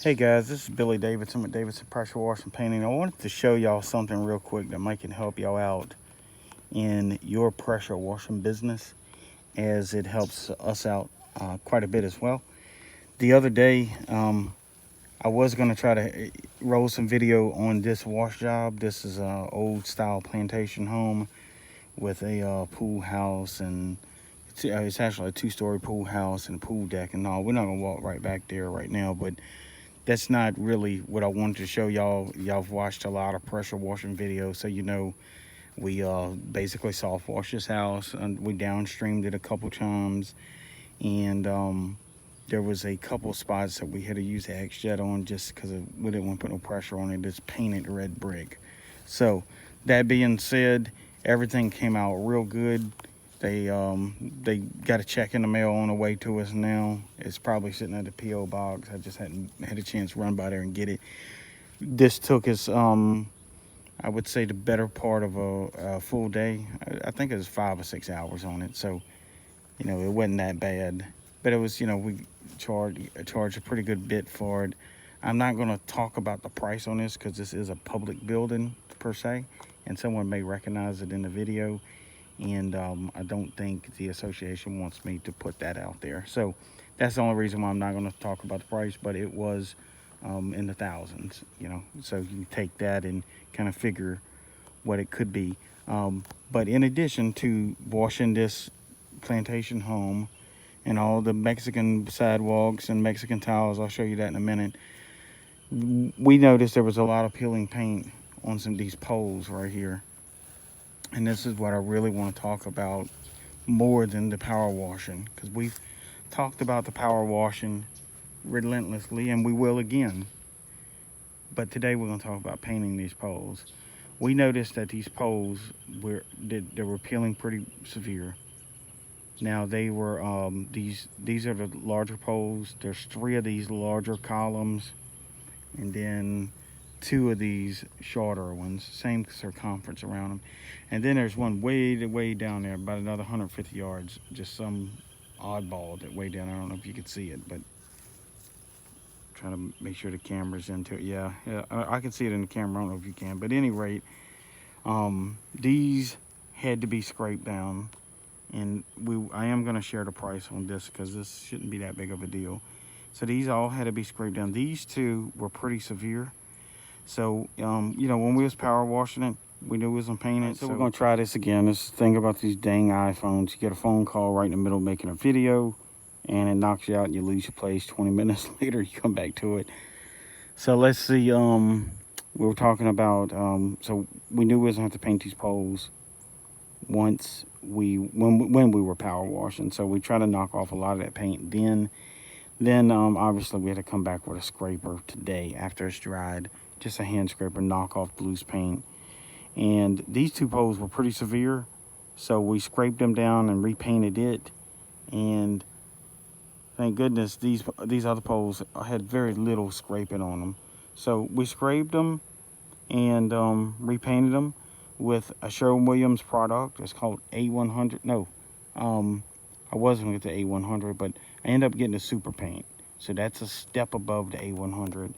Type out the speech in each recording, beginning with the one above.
Hey guys, this is Billy Davidson with Davidson Pressure Washing Painting. I wanted to show y'all something real quick that might can help y'all out in your pressure washing business, as it helps us out quite a bit as well. The other day, I was going to try to roll some video on this wash job. This is an old style plantation home with a pool house, and it's actually a two-story pool house and pool deck and all. We're not going to walk right back there right now, but that's not really what I wanted to show y'all. Y'all have watched a lot of pressure washing videos, so you know we basically soft washed this house, and we downstreamed it a couple times, and there was a couple spots that we had to use the X-Jet on just because we didn't want to put no pressure on it. It's painted red brick. So that being said, everything came out real good. They got a check in the mail on the way to us now. It's probably sitting at the P.O. box. I just hadn't had a chance to run by there and get it. This took us, I would say, the better part of a full day. I think it was 5 or 6 hours on it. So, you know, it wasn't that bad. But it was, you know, we charged a pretty good bit for it. I'm not going to talk about the price on this because this is a public building per se, and someone may recognize it in the video. And I don't think the association wants me to put that out there. So that's the only reason why I'm not going to talk about the price, but it was in the thousands, you know. So you can take that and kind of figure what it could be. But in addition to washing this plantation home and all the Mexican sidewalks and Mexican tiles, I'll show you that in a minute, we noticed there was a lot of peeling paint on some of these poles right here. And this is what I really want to talk about more than the power washing, because we've talked about the power washing relentlessly, and we will again. But today we're going to talk about painting these poles. We noticed that these poles they were peeling pretty severe. Now they were these are the larger poles. There's 3 of these larger columns, and then 2 of these shorter ones, same circumference around them. And then there's one way down there, about another 150 yards, just some oddball that way down. I don't know if you could see it, but trying to make sure the camera's into it. Yeah, I can see it in the camera. I don't know if you can, but at any rate, these had to be scraped down, and I am going to share the price on this because this shouldn't be that big of a deal. So these all had to be scraped down. These 2 were pretty severe. So, you know, when we was power washing it, we knew we was gonna paint it. So we're gonna try this again. This thing about these dang iPhones, you get a phone call right in the middle of making a video, and it knocks you out and you lose your place. 20 minutes later, you come back to it. So let's see, we were talking about, so we knew we was gonna have to paint these poles when we were power washing. So we try to knock off a lot of that paint. Then obviously we had to come back with a scraper today after it's dried. Just a hand scraper, knock off the loose paint. And these 2 poles were pretty severe, so we scraped them down and repainted it. And thank goodness these other poles had very little scraping on them. So we scraped them and repainted them with a Sherwin-Williams product. It's called A100. No, I wasn't with the A100, but I ended up getting a super paint. So that's a step above the A100.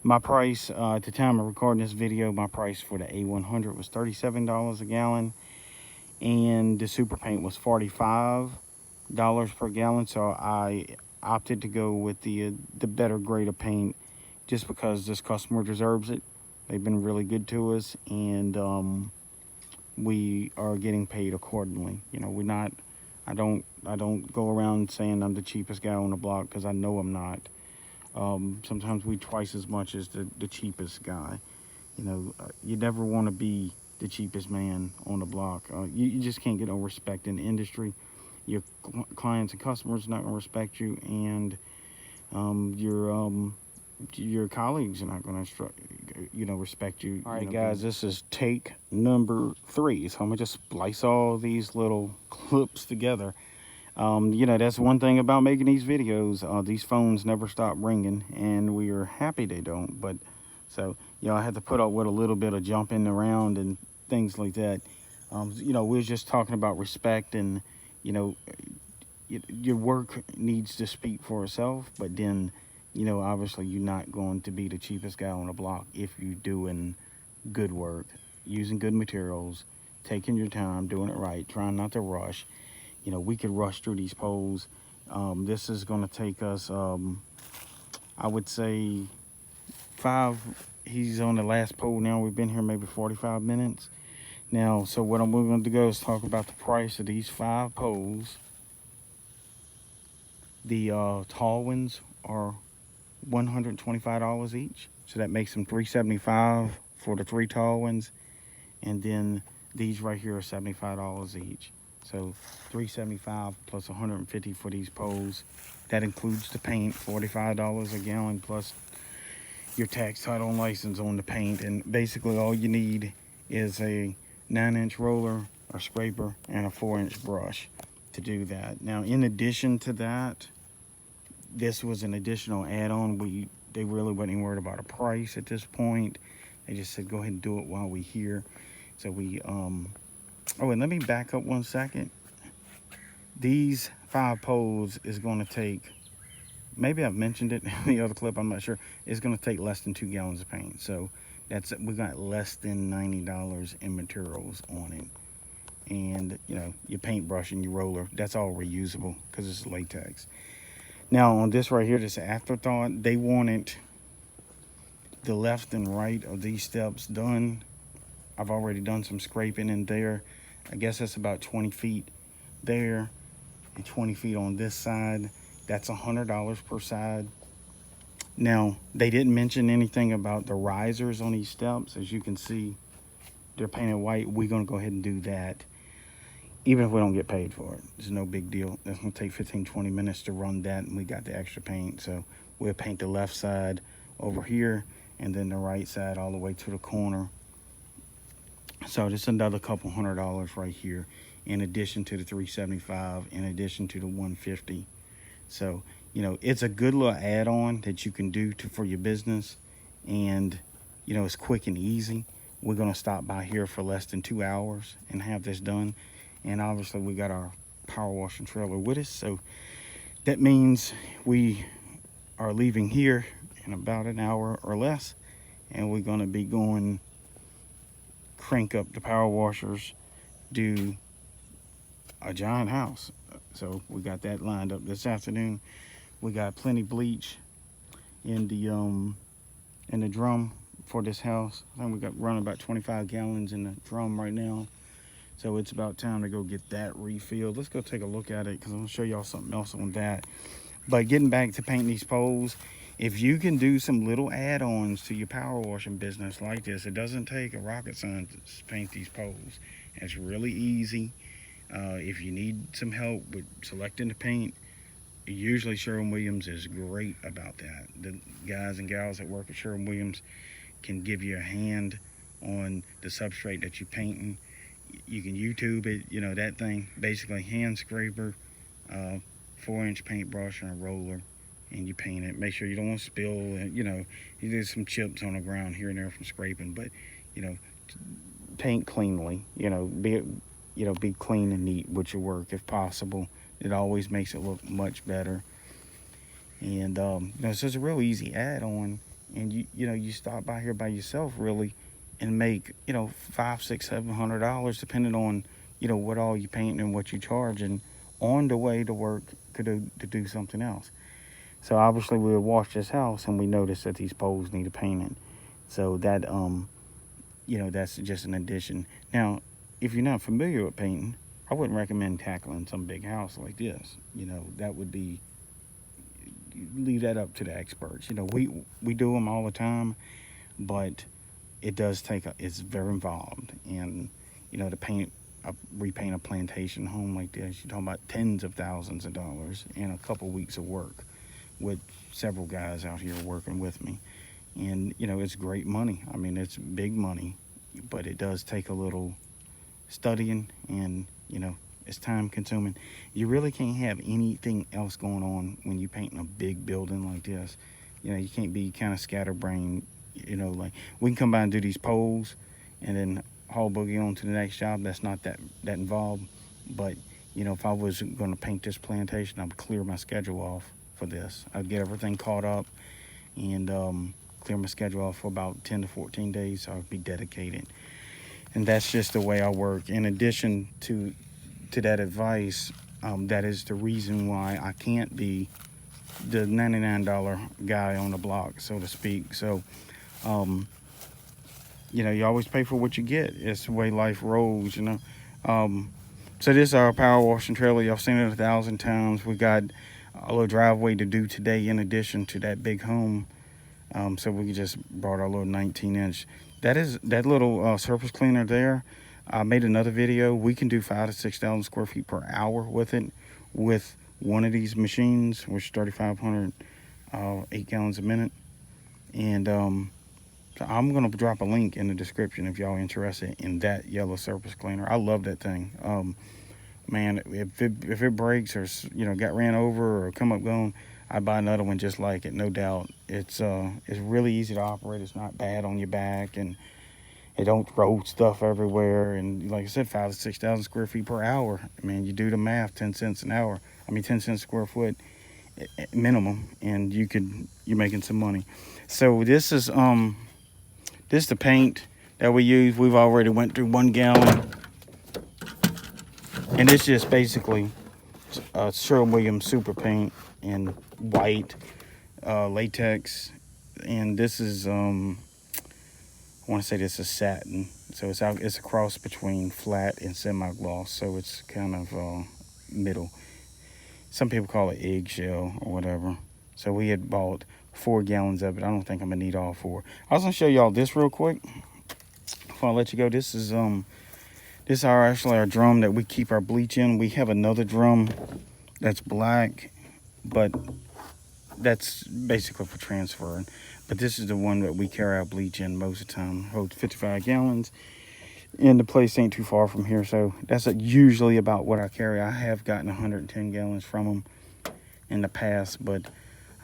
My price, at the time of recording this video, my price for the A100 was $37 a gallon. And the super paint was $45 per gallon. So I opted to go with the better grade of paint just because this customer deserves it. They've been really good to us, and we are getting paid accordingly. You know, I don't go around saying I'm the cheapest guy on the block, because I know I'm not. Sometimes we twice as much as the cheapest guy. You know, you never want to be the cheapest man on the block. You just can't get no respect in the industry. Your clients and customers are not going to respect you, and your colleagues are not going to respect you. All right, guys, this is take number 3. So I'm gonna just splice all these little clips together. You know, that's one thing about making these videos. These phones never stop ringing, and we are happy they don't. But so, you know, I had to put up with a little bit of jumping around and things like that. You know, we was just talking about respect, and you know, your work needs to speak for itself. But then, you know, obviously you're not going to be the cheapest guy on the block if you're doing good work, using good materials, taking your time, doing it right, trying not to rush. You know, we could rush through these poles. This is going to take us, I would say, five. He's on the last pole now. We've been here maybe 45 minutes. Now, so what we're going to go is talk about the price of these 5 poles. The tall ones are $125 each. So that makes them $375 for the 3 tall ones. And then these right here are $75 each. So $375 plus $150 for these poles. That includes the paint, $45 a gallon plus your tax, title, and license on the paint. And basically all you need is a 9-inch roller, a scraper, and a 4-inch brush to do that. Now, in addition to that, this was an additional add-on. They really wasn't worried about a price at this point. They just said go ahead and do it while we're here. So we oh, and let me back up 1 second. These 5 poles is going to take, maybe I've mentioned it in the other clip, I'm not sure. It's going to take less than 2 gallons of paint. So we got less than $90 in materials on it. And you know, your paintbrush and your roller, that's all reusable because it's latex. Now on this right here, this afterthought, they wanted the left and right of these steps done. I've already done some scraping in there. I guess that's about 20 feet there and 20 feet on this side. That's $100 per side. Now, they didn't mention anything about the risers on these steps. As you can see, they're painted white. We're gonna go ahead and do that, even if we don't get paid for it. It's no big deal. That's gonna take 15-20 minutes to run that, and we got the extra paint. So we'll paint the left side over here and then the right side all the way to the corner. So just another couple $100 right here, in addition to the $375, in addition to the $150. So, you know, it's a good little add-on that you can do for your business, and you know, it's quick and easy. We're gonna stop by here for less than 2 hours and have this done. And obviously we got our power washing trailer with us, so that means we are leaving here in about an hour or less, and we're gonna be going crank up the power washers, do a giant house. So we got that lined up this afternoon. We got plenty bleach in the drum for this house. I think we got running about 25 gallons in the drum right now. So it's about time to go get that refilled. Let's go take a look at it because I'm gonna show y'all something else on that. But getting back to painting these poles, if you can do some little add-ons to your power washing business like this, it doesn't take a rocket scientist to paint these poles. It's really easy. If you need some help with selecting the paint, usually Sherwin-Williams is great about that. The guys and gals that work at Sherwin-Williams can give you a hand on the substrate that you're painting. You can YouTube it, you know, that thing, basically hand scraper, 4-inch paintbrush and a roller, and you paint it. Make sure you don't want to spill, you know, there's some chips on the ground here and there from scraping, but, you know, paint cleanly, you know, be clean and neat with your work if possible. It always makes it look much better. And, you know, so it's a real easy add-on, and you know, you stop by here by yourself really and make, you know, $500, $600, $700 depending on, you know, what all you paint and what you charge, and on the way to work to do something else. So obviously we'll wash this house and we notice that these poles need a painting. So that, you know, that's just an addition. Now, if you're not familiar with painting, I wouldn't recommend tackling some big house like this. You know, that would be, leave that up to the experts. You know, we do them all the time, but it does take, it's very involved. And, you know, to repaint a plantation home like this, you're talking about tens of thousands of dollars and a couple weeks of work with several guys out here working with me. And, you know, it's great money. I mean, it's big money, but it does take a little studying, and, you know, it's time consuming. You really can't have anything else going on when you're painting a big building like this. You know, you can't be kind of scatterbrained. You know, like, we can come by and do these poles and then haul boogie on to the next job. That's not that involved. But, you know, if I was going to paint this plantation, I would clear my schedule off for this. I'd get everything caught up and clear my schedule off for about 10 to 14 days. So I'll be dedicated. And that's just the way I work. In addition to that advice, that is the reason why I can't be the $99 guy on the block, so to speak. So, you know, you always pay for what you get. It's the way life rolls, you know. So this is our power washing trailer. Y'all seen it 1,000 times. We got a little driveway to do today in addition to that big home. So we just brought our little 19-inch. That little surface cleaner there. I made another video. We can do 5,000 to 6,000 square feet per hour with it, with one of these machines, which is 3,500 8 gallons a minute. And so I'm gonna drop a link in the description if y'all interested in that yellow surface cleaner. I love that thing. Man, if it breaks or, you know, got ran over or come up gone, I'd buy another one just like it, no doubt. It's really easy to operate. It's not bad on your back, and it don't throw stuff everywhere. And like I said, 5,000 to 6,000 square feet per hour. I mean, you do the math, 10 cents an hour. 10 cents a square foot minimum, and you're making some money. So this is the paint that we use. We've already went through 1 gallon, and it's just basically Sherwin-Williams super paint in white, latex, and this is I want to say this is satin. So it's a cross between flat and semi-gloss. So it's kind of middle. Some people call it eggshell or whatever. So we had bought 4 gallons of it. I don't think I'm gonna need all 4. I was gonna show y'all this real quick before I let you go. This is actually our drum that we keep our bleach in. We have another drum that's black, but that's basically for transferring. But this is the one that we carry our bleach in most of the time. Holds 55 gallons. And the place ain't too far from here, so that's usually about what I carry. I have gotten 110 gallons from them in the past, but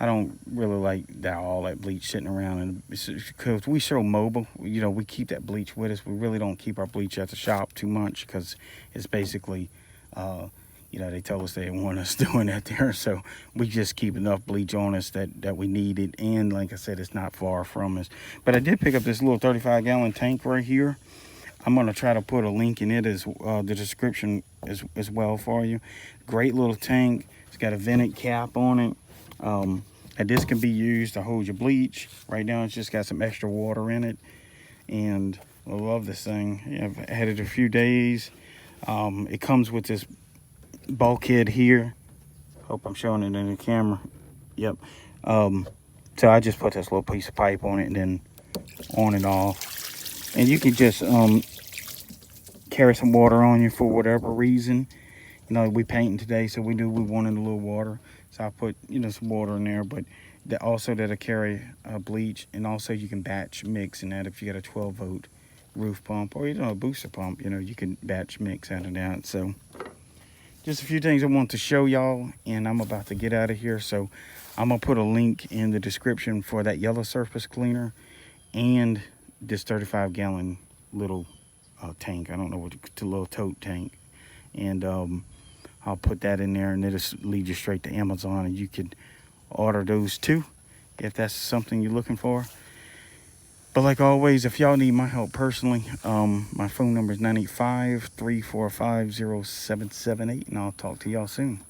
I don't really like all that bleach sitting around. And because we so mobile, you know, we keep that bleach with us. We really don't keep our bleach at the shop too much because it's basically, you know, they tell us they want us doing that there. So we just keep enough bleach on us that we need it. And like I said, it's not far from us. But I did pick up this little 35-gallon tank right here. I'm going to try to put a link in it as the description as well for you. Great little tank. It's got a vented cap on it. And this can be used to hold your bleach. Right now it's just got some extra water in it. And I love this thing. I've had it a few days. It comes with this bulkhead here. Hope I'm showing it in the camera. Yep. So I just put this little piece of pipe on it and then on and off. And you can just carry some water on you for whatever reason. You know, we painting today, so we wanted a little water. So I put, you know, some water in there, but that'll carry bleach. And also you can batch mix in that if you got a 12-volt roof pump or, you know, a booster pump. You know, you can batch mix out of that. So just a few things I want to show y'all, and I'm about to get out of here. So I'm gonna put a link in the description for that yellow surface cleaner and this 35-gallon little tank. I don't know what the little tote tank. And I'll put that in there, and it'll lead you straight to Amazon, and you could order those too if that's something you're looking for. But like always, if y'all need my help personally, my phone number is 985-345-0778, and I'll talk to y'all soon.